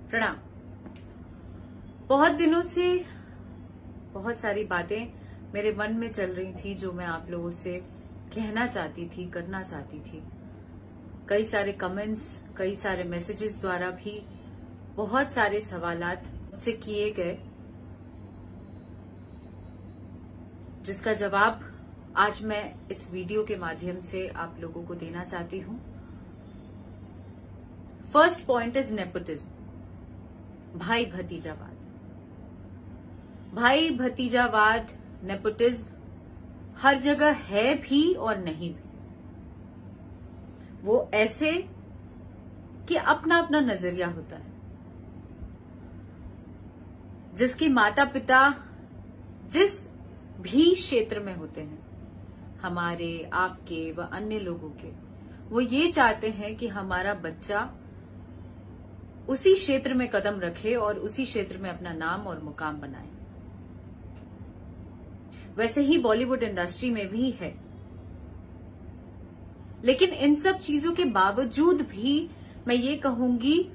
प्रणाम। बहुत दिनों से बहुत सारी बातें मेरे मन में चल रही थी जो मैं आप लोगों से कहना चाहती थी, करना चाहती थी। कई सारे कमेंट्स, कई सारे मैसेजेस द्वारा भी बहुत सारे सवालात मुझसे किए गए, जिसका जवाब आज मैं इस वीडियो के माध्यम से आप लोगों को देना चाहती हूं। फर्स्ट पॉइंट इज नेपोटिज्म, भाई भतीजावाद। भाई भतीजावाद, नेपोटिज्म हर जगह है भी और नहीं भी। वो ऐसे कि अपना अपना नजरिया होता है। जिसके माता पिता जिस भी क्षेत्र में होते हैं, हमारे, आपके व अन्य लोगों के, वो ये चाहते हैं कि हमारा बच्चा उसी क्षेत्र में कदम रखे और उसी क्षेत्र में अपना नाम और मुकाम बनाए। वैसे ही बॉलीवुड इंडस्ट्री में भी है। लेकिन इन सब चीजों के बावजूद भी मैं ये कहूंगी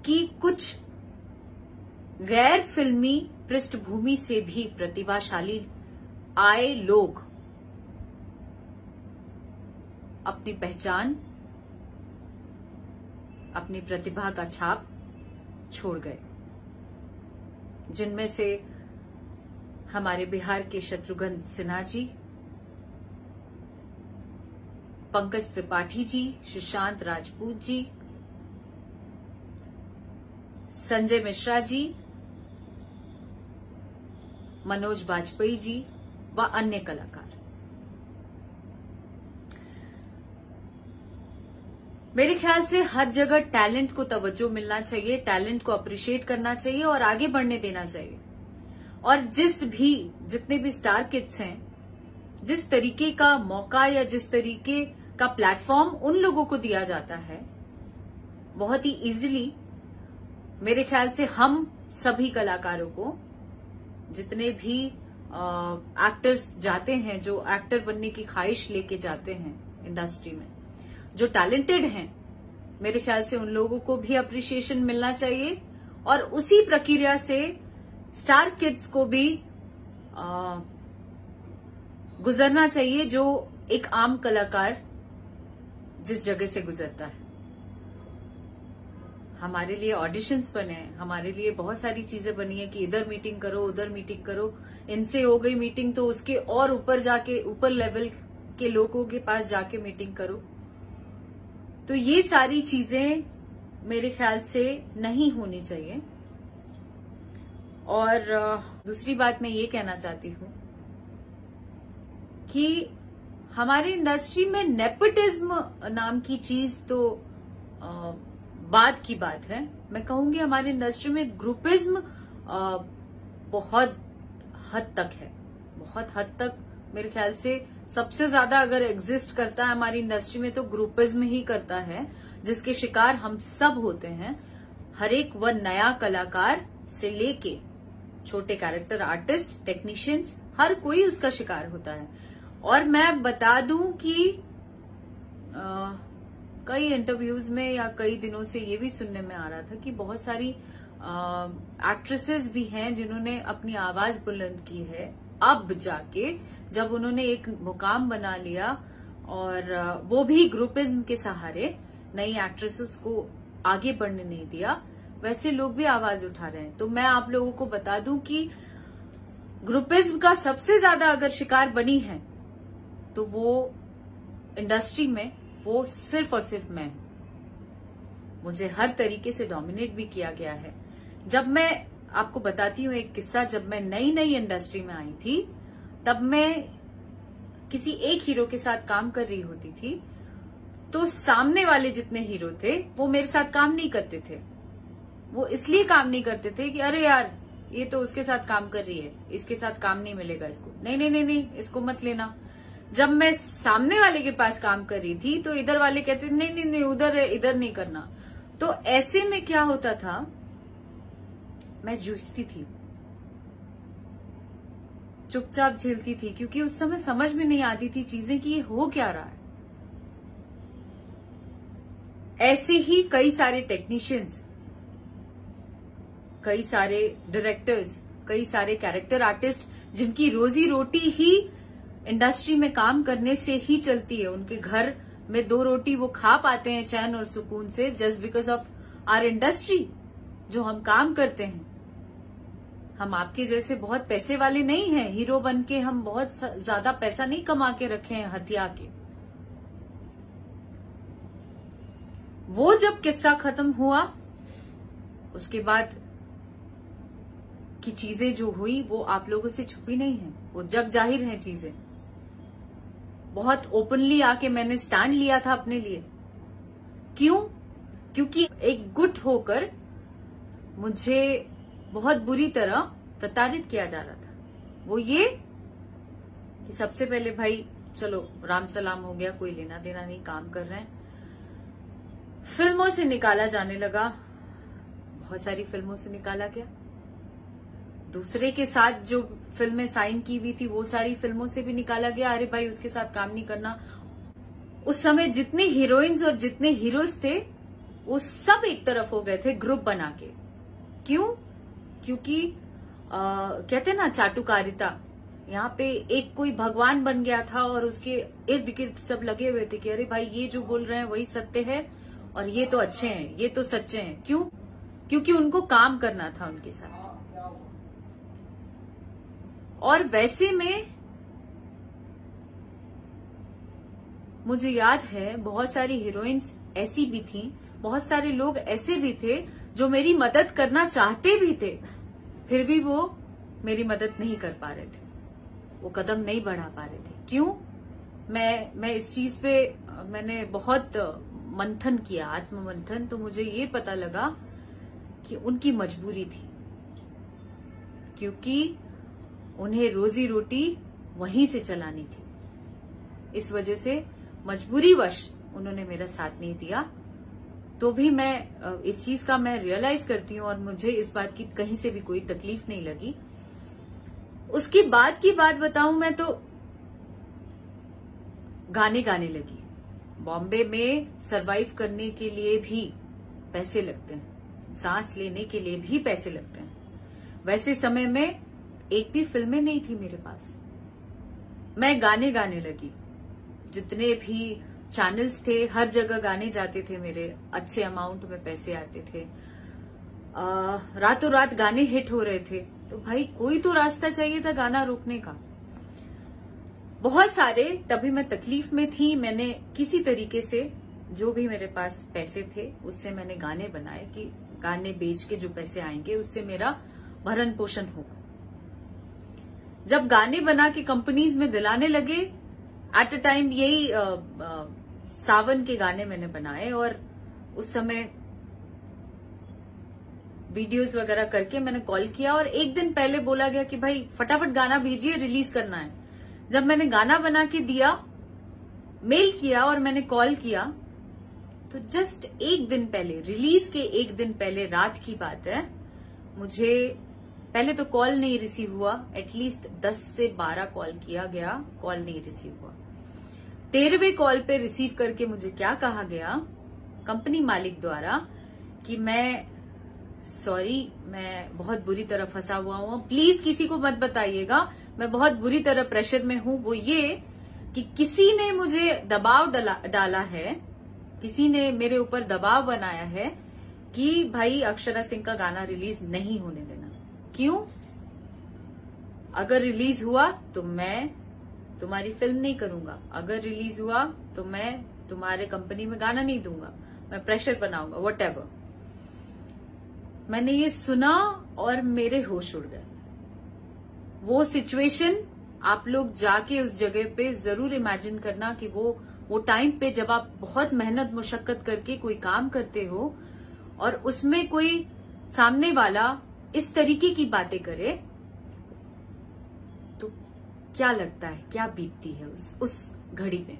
कि कुछ गैर फिल्मी पृष्ठभूमि से भी प्रतिभाशाली आए लोग अपनी पहचान, अपनी प्रतिभा का छाप छोड़ गए। जिनमें से हमारे बिहार के शत्रुघ्न सिन्हा जी, पंकज त्रिपाठी जी, सुशांत राजपूत जी, संजय मिश्रा जी, मनोज बाजपेयी जी व अन्य कलाकार। मेरे ख्याल से हर जगह टैलेंट को तवज्जो मिलना चाहिए, टैलेंट को अप्रिशिएट करना चाहिए और आगे बढ़ने देना चाहिए। और जितने भी स्टार किड्स हैं, जिस तरीके का मौका या जिस तरीके का प्लेटफॉर्म उन लोगों को दिया जाता है, बहुत ही इजीली मेरे ख्याल से हम सभी कलाकारों को, जितने भी एक्टर्स जाते हैं, जो एक्टर बनने की ख्वाहिश लेके जाते हैं इंडस्ट्री में, जो टैलेंटेड हैं, मेरे ख्याल से उन लोगों को भी अप्रिसिएशन मिलना चाहिए। और उसी प्रक्रिया से स्टार किड्स को भी गुजरना चाहिए, जो एक आम कलाकार जिस जगह से गुजरता है। हमारे लिए ऑडिशंस बने हैं, हमारे लिए बहुत सारी चीजें बनी है कि इधर मीटिंग करो, उधर मीटिंग करो। इनसे हो गई मीटिंग तो उसके और ऊपर जाके, ऊपर लेवल के लोगों के पास जाके मीटिंग करो। तो ये सारी चीजें मेरे ख्याल से नहीं होनी चाहिए। और दूसरी बात मैं ये कहना चाहती हूं कि हमारी इंडस्ट्री में नेपोटिज्म नाम की चीज तो बाद की बात है। मैं कहूंगी हमारी इंडस्ट्री में ग्रुपिज्म बहुत हद तक है, बहुत हद तक। मेरे ख्याल से सबसे ज्यादा अगर एग्जिस्ट करता है हमारी इंडस्ट्री में तो ग्रुपिज्म ही करता है, जिसके शिकार हम सब होते हैं। हर एक वह नया कलाकार से लेके छोटे कैरेक्टर आर्टिस्ट, टेक्नीशियंस, हर कोई उसका शिकार होता है। और मैं बता दूं कि कई इंटरव्यूज में या कई दिनों से ये भी सुनने में आ रहा था कि बहुत सारी एक्ट्रेसेस भी हैं जिन्होंने अपनी आवाज बुलंद की है, अब जाके जब उन्होंने एक मुकाम बना लिया, और वो भी ग्रुपिज्म के सहारे नई एक्ट्रेसेस को आगे बढ़ने नहीं दिया। वैसे लोग भी आवाज उठा रहे हैं। तो मैं आप लोगों को बता दूं कि ग्रुपिज्म का सबसे ज्यादा अगर शिकार बनी है तो वो इंडस्ट्री में वो सिर्फ और सिर्फ मैं हूं। मुझे हर तरीके से डोमिनेट भी किया गया है। जब मैं आपको बताती हूँ एक किस्सा, जब मैं नई नई इंडस्ट्री में आई थी, तब मैं किसी एक हीरो के साथ काम कर रही होती थी, तो सामने वाले जितने हीरो थे वो मेरे साथ काम नहीं करते थे। वो इसलिए काम नहीं करते थे कि अरे यार ये तो उसके साथ काम कर रही है, इसके साथ काम नहीं मिलेगा इसको, नहीं नहीं नहीं नहीं इसको मत लेना। जब मैं सामने वाले के पास काम कर रही थी तो इधर वाले कहते नहीं नहीं नहीं उधर है, इधर नहीं करना। तो ऐसे में क्या होता था, मैं जूझती थी, चुपचाप झेलती थी, क्योंकि उस समय समझ में नहीं आती थी चीजें कि ये हो क्या रहा है। ऐसे ही कई सारे टेक्नीशियंस कई सारे डायरेक्टर्स, कई सारे कैरेक्टर आर्टिस्ट जिनकी रोजी रोटी ही इंडस्ट्री में काम करने से ही चलती है, उनके घर में 2 रोटी वो खा पाते हैं चैन और सुकून से, just because of our industry जो हम काम करते हैं। हम आपके जैसे बहुत पैसे वाले नहीं हैं, हीरो बन के हम बहुत ज्यादा पैसा नहीं कमा के रखे हैं हथिया के। वो जब किस्सा खत्म हुआ, उसके बाद की चीजें जो हुई वो आप लोगों से छुपी नहीं है, वो जग जाहिर है चीजें। बहुत ओपनली आके मैंने स्टैंड लिया था अपने लिए। क्यों? क्योंकि एक गुट होकर मुझे बहुत बुरी तरह प्रताड़ित किया जा रहा था। वो ये कि सबसे पहले भाई चलो राम सलाम हो गया, कोई लेना देना नहीं, काम कर रहे हैं। फिल्मों से निकाला जाने लगा, बहुत सारी फिल्मों से निकाला गया। दूसरे के साथ जो फिल्में साइन की हुई थी वो सारी फिल्मों से भी निकाला गया। अरे भाई उसके साथ काम नहीं करना। उस समय जितने हीरोइंस और जितने हीरोज थे वो सब एक तरफ हो गए थे ग्रुप बना के। क्यों? क्योंकि कहते ना चाटुकारिता, यहाँ पे एक कोई भगवान बन गया था और उसके इर्द गिर्द सब लगे हुए थे कि अरे भाई ये जो बोल रहे हैं वही सत्य है और ये तो अच्छे हैं, ये तो सच्चे हैं। क्यों? क्योंकि उनको काम करना था उनके साथ। और वैसे में मुझे याद है बहुत सारी हीरोइंस ऐसी भी थी, बहुत सारे लोग ऐसे भी थे जो मेरी मदद करना चाहते भी थे, फिर भी वो मेरी मदद नहीं कर पा रहे थे, वो कदम नहीं बढ़ा पा रहे थे। क्यों? मैं इस चीज पे मैंने बहुत मंथन किया, आत्ममंथन, तो मुझे ये पता लगा कि उनकी मजबूरी थी, क्योंकि उन्हें रोजी रोटी वहीं से चलानी थी। इस वजह से मजबूरीवश उन्होंने मेरा साथ नहीं दिया। तो भी मैं इस चीज का मैं रियलाइज करती हूँ और मुझे इस बात की कहीं से भी कोई तकलीफ नहीं लगी। उसके बाद की बात बताऊं मैं तो गाने गाने लगी। बॉम्बे में सरवाइव करने के लिए भी पैसे लगते हैं, सांस लेने के लिए भी पैसे लगते हैं। वैसे समय में एक भी फिल्में नहीं थी मेरे पास। मैं गाने गाने लगी। जितने भी चैनल्स थे हर जगह गाने जाते थे मेरे, अच्छे अमाउंट में पैसे आते थे। रातों रात गाने हिट हो रहे थे। तो भाई कोई तो रास्ता चाहिए था गाना रोकने का। बहुत सारे, तभी मैं तकलीफ में थी, मैंने किसी तरीके से जो भी मेरे पास पैसे थे उससे मैंने गाने बनाए कि गाने बेच के जो पैसे आएंगे उससे मेरा भरण पोषण होगा। जब गाने बना के कंपनीज में दिलाने लगे, एट अ टाइम यही सावन के गाने मैंने बनाए और उस समय वीडियोस वगैरह करके मैंने कॉल किया और एक दिन पहले बोला गया कि भाई फटाफट गाना भेजिए, रिलीज करना है। जब मैंने गाना बना के दिया, मेल किया और मैंने कॉल किया, तो जस्ट एक दिन पहले, रिलीज के एक दिन पहले रात की बात है, मुझे पहले तो कॉल नहीं रिसीव हुआ। एटलीस्ट 10 से 12 कॉल किया गया, कॉल नहीं रिसीव हुआ। 13वें कॉल पे रिसीव करके मुझे क्या कहा गया कंपनी मालिक द्वारा कि मैं बहुत बुरी तरह फंसा हुआ हूं, प्लीज किसी को मत बताइएगा, मैं बहुत बुरी तरह प्रेशर में हूं। वो ये कि किसी ने मुझे दबाव डाला है, किसी ने मेरे ऊपर दबाव बनाया है कि भाई अक्षरा सिंह का गाना रिलीज नहीं होने देना। क्यों? अगर रिलीज हुआ तो मैं तुम्हारी फिल्म नहीं करूंगा, अगर रिलीज हुआ तो मैं तुम्हारे कंपनी में गाना नहीं दूंगा, मैं प्रेशर बनाऊंगा, व्हाटएवर। मैंने ये सुना और मेरे होश उड़ गए। वो सिचुएशन आप लोग जाके उस जगह पे जरूर इमेजिन करना कि वो टाइम पे जब आप बहुत मेहनत मुशक्कत करके कोई काम करते हो और उसमें कोई सामने वाला इस तरीके की बातें करे तो क्या लगता है, क्या बीतती है उस घड़ी में।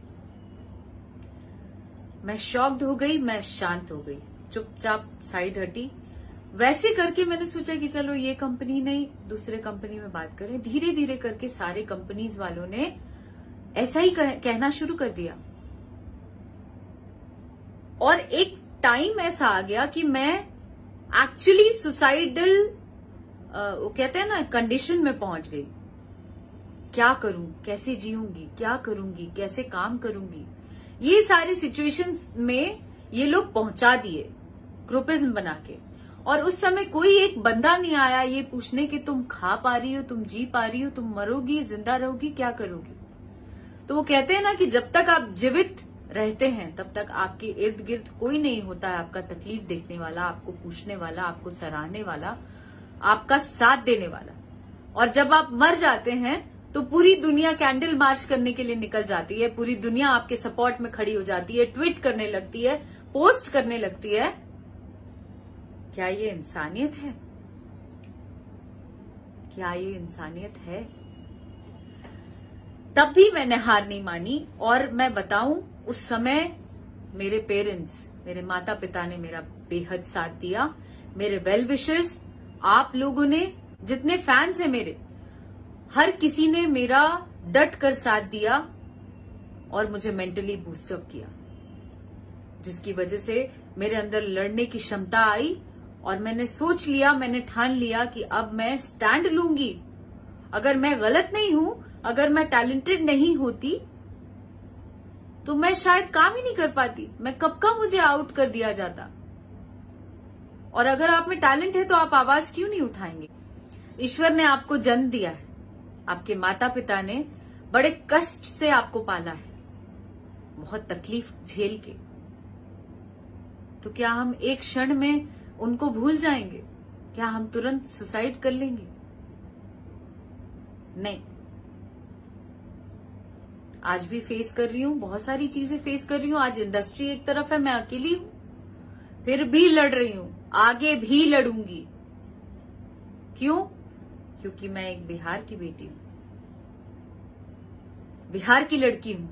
मैं शॉक्ड हो गई, मैं शांत हो गई, चुपचाप साइड हटी। वैसे करके मैंने सोचा कि चलो ये कंपनी नहीं, दूसरे कंपनी में बात करें। धीरे धीरे करके सारे कंपनीज वालों ने ऐसा ही कहना शुरू कर दिया और एक टाइम ऐसा आ गया कि मैं एक्चुअली सुसाइडल वो कहते हैं ना कंडीशन में पहुंच गई। क्या करूं, कैसे जीऊंगी, क्या करूंगी, कैसे काम करूंगी, ये सारे सिचुएशंस में ये लोग पहुंचा दिए ग्रुपिज्म बना के। और उस समय कोई एक बंदा नहीं आया ये पूछने कि तुम खा पा रही हो, तुम जी पा रही हो, तुम मरोगी, जिंदा रहोगी, क्या करोगी। तो वो कहते हैं ना कि जब तक आप जीवित रहते हैं तब तक आपके इर्द गिर्द कोई नहीं होता है आपका तकलीफ देखने वाला, आपको पूछने वाला, आपको सराहने वाला, आपका साथ देने वाला। और जब आप मर जाते हैं तो पूरी दुनिया कैंडल मार्च करने के लिए निकल जाती है, पूरी दुनिया आपके सपोर्ट में खड़ी हो जाती है, ट्वीट करने लगती है, पोस्ट करने लगती है। क्या ये इंसानियत है? क्या ये इंसानियत है? तब भी मैंने हार नहीं मानी। और मैं बताऊं, उस समय मेरे पेरेंट्स, मेरे माता पिता ने मेरा बेहद साथ दिया, मेरे वेल विशर्स, आप लोगों ने, जितने फैंस हैं मेरे, हर किसी ने मेरा डट कर साथ दिया और मुझे मेंटली बूस्टअप किया, जिसकी वजह से मेरे अंदर लड़ने की क्षमता आई। और मैंने सोच लिया, मैंने ठान लिया कि अब मैं स्टैंड लूंगी। अगर मैं गलत नहीं हूं, अगर मैं टैलेंटेड नहीं होती तो मैं शायद काम ही नहीं कर पाती, मैं कब का मुझे आउट कर दिया जाता। और अगर आप में टैलेंट है तो आप आवाज क्यों नहीं उठाएंगे। ईश्वर ने आपको जन्म दिया है, आपके माता पिता ने बड़े कष्ट से आपको पाला है, बहुत तकलीफ झेल के। तो क्या हम एक क्षण में उनको भूल जाएंगे? क्या हम तुरंत सुसाइड कर लेंगे? नहीं। आज भी फेस कर रही हूं, बहुत सारी चीजें फेस कर रही हूं। आज इंडस्ट्री एक तरफ है, मैं अकेली हूं, फिर भी लड़ रही हूं, आगे भी लड़ूंगी। क्यों? क्योंकि मैं एक बिहार की बेटी हूं, बिहार की लड़की हूं,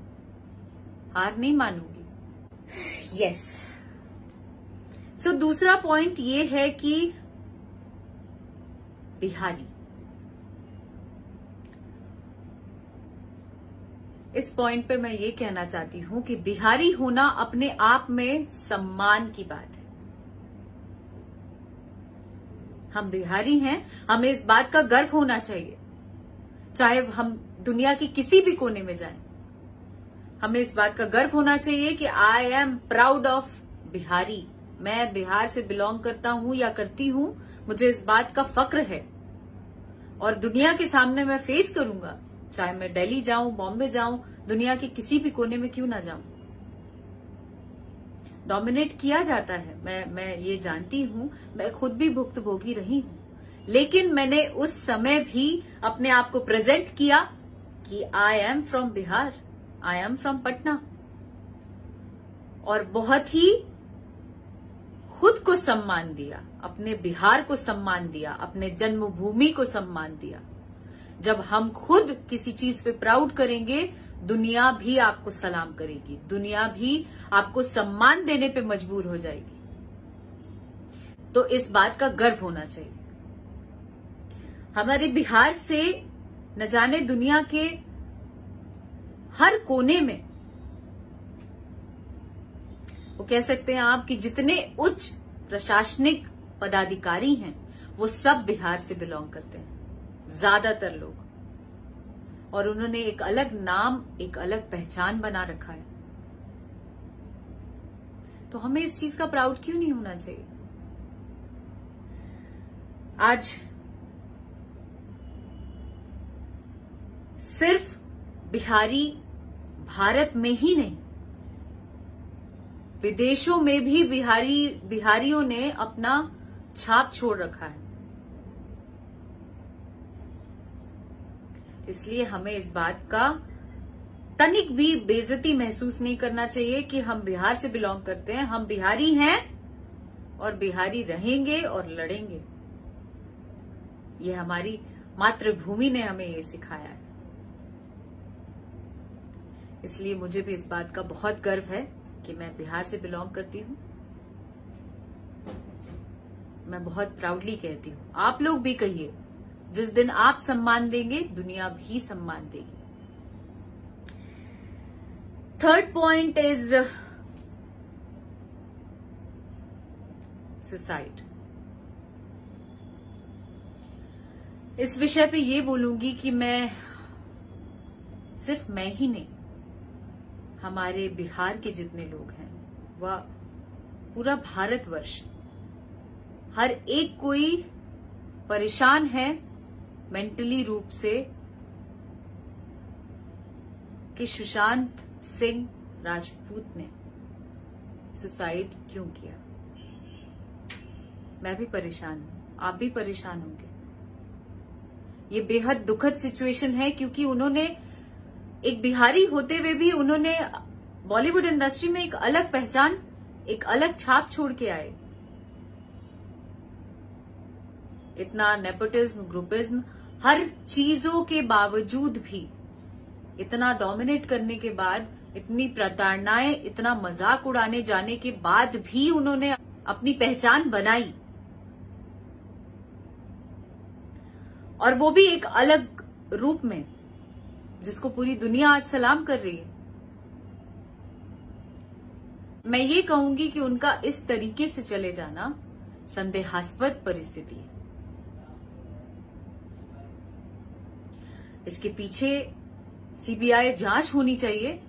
हार नहीं मानूंगी। यस। सो दूसरा पॉइंट ये है कि बिहारी, इस पॉइंट पे मैं ये कहना चाहती हूं कि बिहारी होना अपने आप में सम्मान की बात है। हम बिहारी हैं, हमें इस बात का गर्व होना चाहिए, चाहे हम दुनिया की किसी भी कोने में जाएं। हमें इस बात का गर्व होना चाहिए कि I am proud of Bihari. मैं बिहार से बिलोंग करता हूं या करती हूं, मुझे इस बात का फक्र है। और दुनिया के सामने मैं फेस करूंगा, चाहे मैं दिल्ली जाऊं, बॉम्बे जाऊं, दुनिया के किसी भी कोने में क्यों ना जाऊं। डोमिनेट किया जाता है, मैं ये जानती हूं, मैं खुद भी भुक्तभोगी रही हूं, लेकिन मैंने उस समय भी अपने आप को प्रेजेंट किया कि I am from Bihar, I am from Patna. और बहुत ही खुद को सम्मान दिया, अपने बिहार को सम्मान दिया, अपने जन्मभूमि को सम्मान दिया। जब हम खुद किसी चीज पे प्राउड करेंगे, दुनिया भी आपको सलाम करेगी, दुनिया भी आपको सम्मान देने पे मजबूर हो जाएगी। तो इस बात का गर्व होना चाहिए। हमारे बिहार से न जाने दुनिया के हर कोने में, वो कह सकते हैं आप कि जितने उच्च प्रशासनिक पदाधिकारी हैं वो सब बिहार से बिलोंग करते हैं, ज्यादातर लोग। और उन्होंने एक अलग नाम, एक अलग पहचान बना रखा है। तो हमें इस चीज का प्राउड क्यों नहीं होना चाहिए। आज सिर्फ बिहारी भारत में ही नहीं, विदेशों में भी बिहारियों ने अपना छाप छोड़ रखा है। इसलिए हमें इस बात का तनिक भी बेइज्जती महसूस नहीं करना चाहिए कि हम बिहार से बिलोंग करते हैं। हम बिहारी हैं और बिहारी रहेंगे और लड़ेंगे। ये हमारी मातृभूमि ने हमें ये सिखाया है। इसलिए मुझे भी इस बात का बहुत गर्व है कि मैं बिहार से बिलोंग करती हूं। मैं बहुत प्राउडली कहती हूं, आप लोग भी कहिए, जिस दिन आप सम्मान देंगे दुनिया भी सम्मान देगी। Third point is suicide. इस विषय पे ये बोलूंगी कि सिर्फ मैं ही नहीं, हमारे बिहार के जितने लोग हैं, वह पूरा भारतवर्ष, हर एक कोई परेशान है मेंटली रूप से कि सुशांत सिंह राजपूत ने सुसाइड क्यों किया। मैं भी परेशान हूं, आप भी परेशान होंगे। ये बेहद दुखद सिचुएशन है क्योंकि उन्होंने एक बिहारी होते हुए भी उन्होंने बॉलीवुड इंडस्ट्री में एक अलग पहचान, एक अलग छाप छोड़ के आए। इतना नेपोटिज्म, ग्रुपिज्म, हर चीजों के बावजूद भी, इतना डोमिनेट करने के बाद, इतनी प्रताड़नाएं, इतना मजाक उड़ाने जाने के बाद भी उन्होंने अपनी पहचान बनाई, और वो भी एक अलग रूप में, जिसको पूरी दुनिया आज सलाम कर रही है। मैं ये कहूंगी कि उनका इस तरीके से चले जाना संदेहास्पद परिस्थिति है। इसके पीछे सीबीआई जांच होनी चाहिए,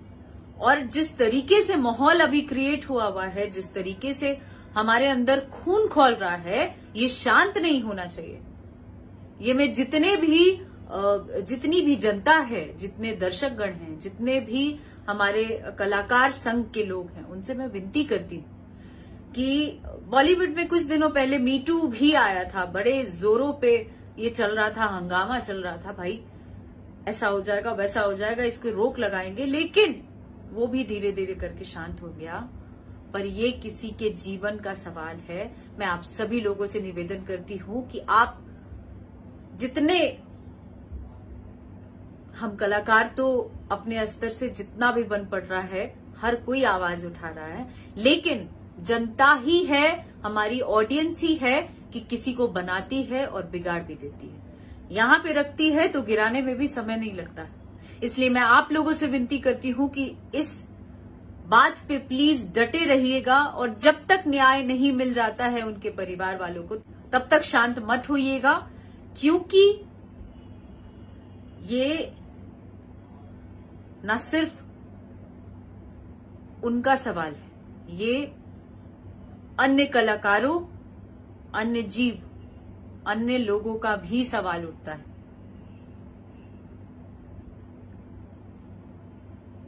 और जिस तरीके से माहौल अभी क्रिएट हुआ है, जिस तरीके से हमारे अंदर खून खौल रहा है, ये शांत नहीं होना चाहिए। ये मैं जितनी भी जनता है, जितने दर्शकगण हैं, जितने भी हमारे कलाकार संघ के लोग हैं, उनसे मैं विनती करती हूं कि बॉलीवुड में कुछ दिनों पहले मी टू भी आया था, बड़े जोरों पे ये चल रहा था, हंगामा चल रहा था, भाई ऐसा हो जाएगा, वैसा हो जाएगा, इसको रोक लगाएंगे, लेकिन वो भी धीरे धीरे करके शांत हो गया। पर ये किसी के जीवन का सवाल है। मैं आप सभी लोगों से निवेदन करती हूं कि आप जितने, हम कलाकार तो अपने स्तर से जितना भी बन पड़ रहा है, हर कोई आवाज उठा रहा है, लेकिन जनता ही है, हमारी ऑडियंस ही है कि किसी को बनाती है और बिगाड़ भी देती है। यहां पे रखती है तो गिराने में भी समय नहीं लगता। इसलिए मैं आप लोगों से विनती करती हूं कि इस बात पे प्लीज डटे रहिएगा, और जब तक न्याय नहीं मिल जाता है उनके परिवार वालों को, तब तक शांत मत होइएगा, क्योंकि ये न सिर्फ उनका सवाल है, ये अन्य कलाकारों, अन्य जीव, अन्य लोगों का भी सवाल उठता है।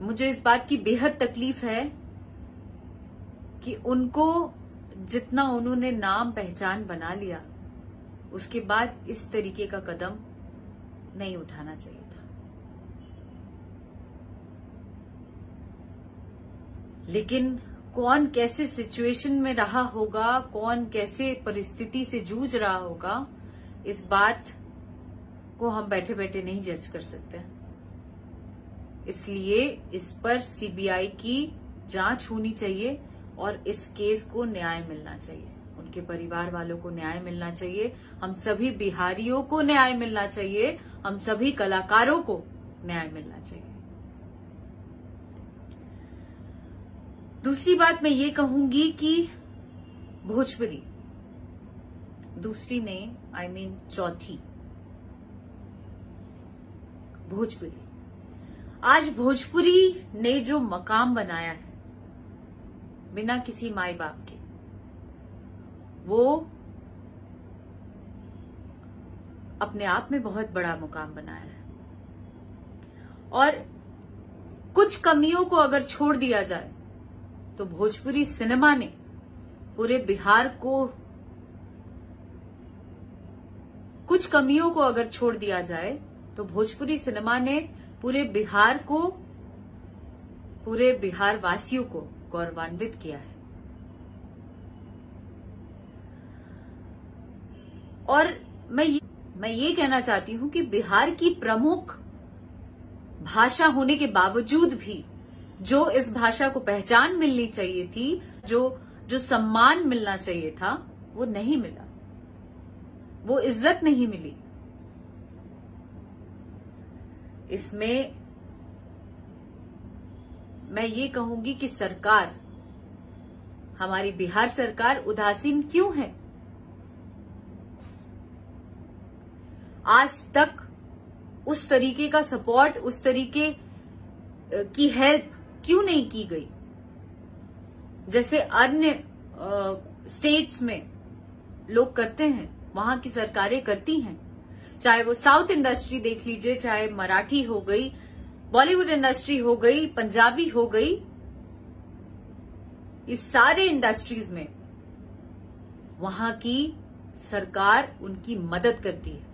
मुझे इस बात की बेहद तकलीफ है कि उनको जितना उन्होंने नाम पहचान बना लिया, उसके बाद इस तरीके का कदम नहीं उठाना चाहिए था। लेकिन कौन कैसे सिचुएशन में रहा होगा, कौन कैसे परिस्थिति से जूझ रहा होगा, इस बात को हम बैठे बैठे नहीं जज कर सकते। इसलिए इस पर सीबीआई की जांच होनी चाहिए और इस केस को न्याय मिलना चाहिए, उनके परिवार वालों को न्याय मिलना चाहिए, हम सभी बिहारियों को न्याय मिलना चाहिए, हम सभी कलाकारों को न्याय मिलना चाहिए। दूसरी बात मैं ये कहूंगी कि भोजपुरी, दूसरी नहीं, आई मीन चौथी, भोजपुरी। आज भोजपुरी ने जो मकाम बनाया है बिना किसी माई बाप के, वो अपने आप में बहुत बड़ा मुकाम बनाया है। और कुछ कमियों को अगर छोड़ दिया जाए तो भोजपुरी सिनेमा ने पूरे बिहार को, कुछ कमियों को अगर छोड़ दिया जाए तो भोजपुरी सिनेमा ने पूरे बिहार को, पूरे बिहार वासियों को गौरवान्वित किया है। और मैं ये कहना चाहती हूं कि बिहार की प्रमुख भाषा होने के बावजूद भी जो इस भाषा को पहचान मिलनी चाहिए थी, जो सम्मान मिलना चाहिए था, वो नहीं मिला, वो इज्जत नहीं मिली। इसमें मैं ये कहूंगी कि सरकार, हमारी बिहार सरकार उदासीन क्यों है? आज तक उस तरीके का सपोर्ट, उस तरीके की हेल्प क्यों नहीं की गई जैसे अन्य स्टेट्स में लोग करते हैं, वहां की सरकारें करती हैं। चाहे वो साउथ इंडस्ट्री देख लीजिए, चाहे मराठी हो गई, बॉलीवुड इंडस्ट्री हो गई, पंजाबी हो गई, इस सारे इंडस्ट्रीज में वहां की सरकार उनकी मदद करती है।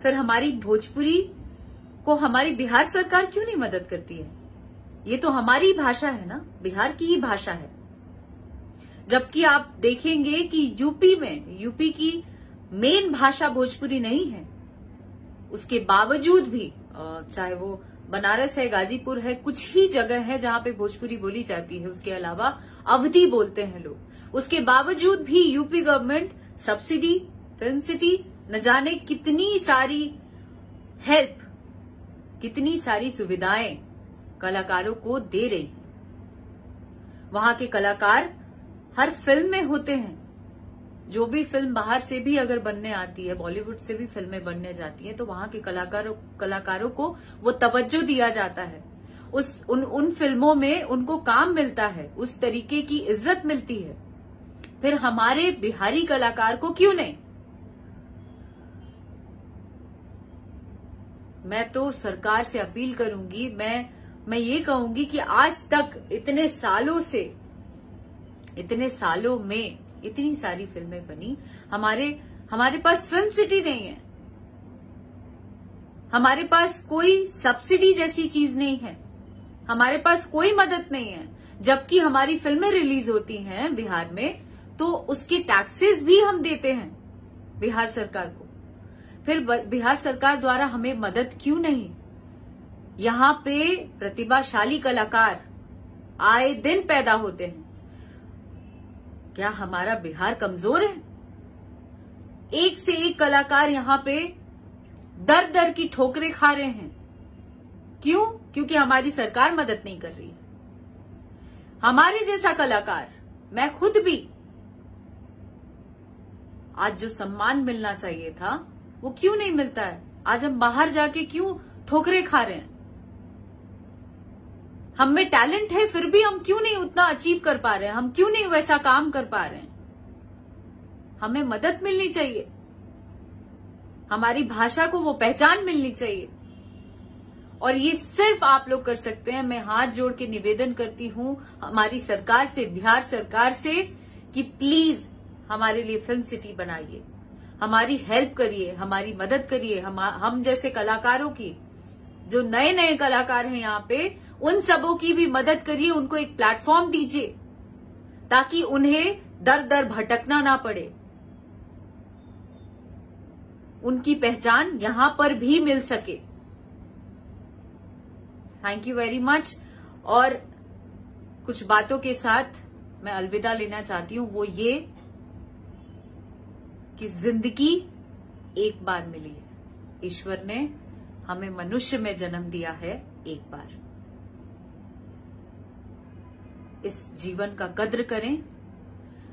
फिर हमारी भोजपुरी को हमारी बिहार सरकार क्यों नहीं मदद करती है? ये तो हमारी भाषा है ना, बिहार की ही भाषा है। जबकि आप देखेंगे कि यूपी की मेन भाषा भोजपुरी नहीं है। उसके बावजूद भी चाहे वो बनारस है, गाजीपुर है, कुछ ही जगह है जहां पे भोजपुरी बोली जाती है। उसके अलावा अवधी बोलते हैं लोग। उसके बावजूद भी UP government subsidy, film city, न जाने कितनी सारी हेल्प, कितनी सारी सुविधाएं कलाकारों को दे रही है। वहां के कलाकार हर फिल्म में होते हैं। जो भी फिल्म बाहर से भी अगर बनने आती है, बॉलीवुड से भी फिल्में बनने जाती है, तो वहां के कलाकारों को वो तवज्जो दिया जाता है। उन फिल्मों में उनको काम मिलता है, उस तरीके की इज्जत मिलती है। फिर हमारे बिहारी कलाकार को क्यों नहीं? मैं तो सरकार से अपील करूंगी, मैं ये कहूंगी कि आज तक इतने सालों में इतनी सारी फिल्में बनी, हमारे पास फिल्म सिटी नहीं है, हमारे पास कोई सब्सिडी जैसी चीज नहीं है, हमारे पास कोई मदद नहीं है। जबकि हमारी फिल्में रिलीज होती हैं बिहार में, तो उसके टैक्सेस भी हम देते हैं बिहार सरकार को। फिर बिहार सरकार द्वारा हमें मदद क्यों नहीं? यहां पे प्रतिभाशाली कलाकार आए दिन पैदा होते हैं। क्या हमारा बिहार कमजोर है? एक से एक कलाकार यहां पे दर दर की ठोकरें खा रहे हैं। क्यों? क्योंकि हमारी सरकार मदद नहीं कर रही है। हमारे जैसा कलाकार, मैं खुद भी, आज जो सम्मान मिलना चाहिए था वो क्यों नहीं मिलता है? आज हम बाहर जाके क्यों ठोकरें खा रहे हैं? हम में टैलेंट है, फिर भी हम क्यों नहीं उतना अचीव कर पा रहे हैं? हम क्यों नहीं वैसा काम कर पा रहे हैं? हमें मदद मिलनी चाहिए, हमारी भाषा को वो पहचान मिलनी चाहिए। और ये सिर्फ आप लोग कर सकते हैं। मैं हाथ जोड़ के निवेदन करती हूं हमारी सरकार से, बिहार सरकार से, कि प्लीज हमारे लिए फिल्म सिटी बनाइए, हमारी हेल्प करिए, हमारी मदद करिए। हम जैसे कलाकारों की, जो नए नए कलाकार हैं यहाँ पे, उन सबों की भी मदद करिए, उनको एक प्लेटफॉर्म दीजिए ताकि उन्हें दर दर भटकना ना पड़े, उनकी पहचान यहां पर भी मिल सके। Thank you very much. और कुछ बातों के साथ मैं अलविदा लेना चाहती हूं, वो ये कि जिंदगी एक बार मिली है, ईश्वर ने हमें मनुष्य में जन्म दिया है एक बार। इस जीवन का कद्र करें,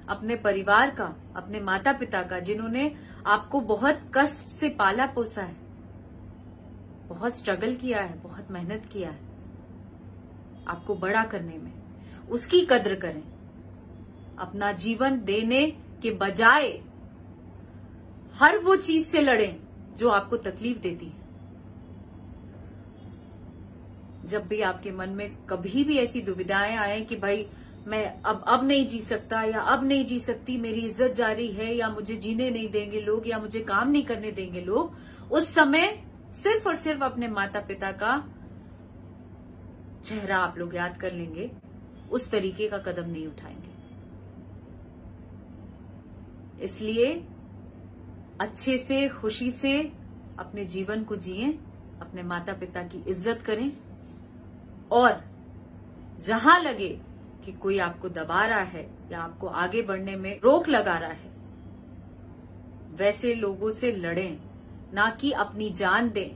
अपने परिवार का, अपने माता पिता का, जिन्होंने आपको बहुत कष्ट से पाला पोसा है, बहुत स्ट्रगल किया है, बहुत मेहनत किया है आपको बड़ा करने में, उसकी कद्र करें। अपना जीवन देने के बजाय हर वो चीज से लड़ें जो आपको तकलीफ देती है। जब भी आपके मन में कभी भी ऐसी दुविधाएं आए कि भाई मैं अब नहीं जी सकता, या अब नहीं जी सकती, मेरी इज्जत जा रही है, या मुझे जीने नहीं देंगे लोग, या मुझे काम नहीं करने देंगे लोग, उस समय सिर्फ और सिर्फ अपने माता पिता का चेहरा आप लोग याद कर लेंगे, उस तरीके का कदम नहीं उठाएंगे। इसलिए अच्छे से, खुशी से अपने जीवन को जिएं, अपने माता पिता की इज्जत करें, और जहां लगे कि कोई आपको दबा रहा है या आपको आगे बढ़ने में रोक लगा रहा है, वैसे लोगों से लड़ें, ना कि अपनी जान दें।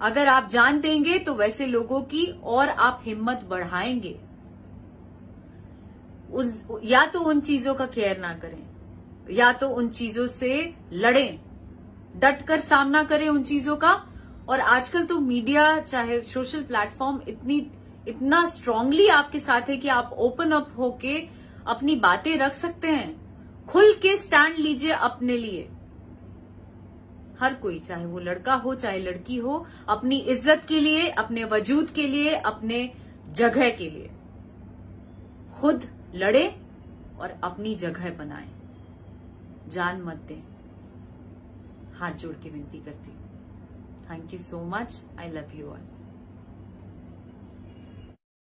अगर आप जान देंगे तो वैसे लोगों की और आप हिम्मत बढ़ाएंगे। या तो उन चीजों का केयर ना करें, या तो उन चीजों से लड़ें डट कर सामना करें उन चीजों का। और आजकल तो मीडिया चाहे सोशल प्लेटफॉर्म इतना स्ट्रांगली आपके साथ है कि आप ओपन अप होके अपनी बातें रख सकते हैं। खुल के स्टैंड लीजिए अपने लिए। हर कोई, चाहे वो लड़का हो चाहे लड़की हो, अपनी इज्जत के लिए, अपने वजूद के लिए, अपने जगह के लिए खुद लड़े और अपनी जगह बनाए। जान मत दें, हाथ जोड़ के विनती करती हूं। Thank you so much. I love you all.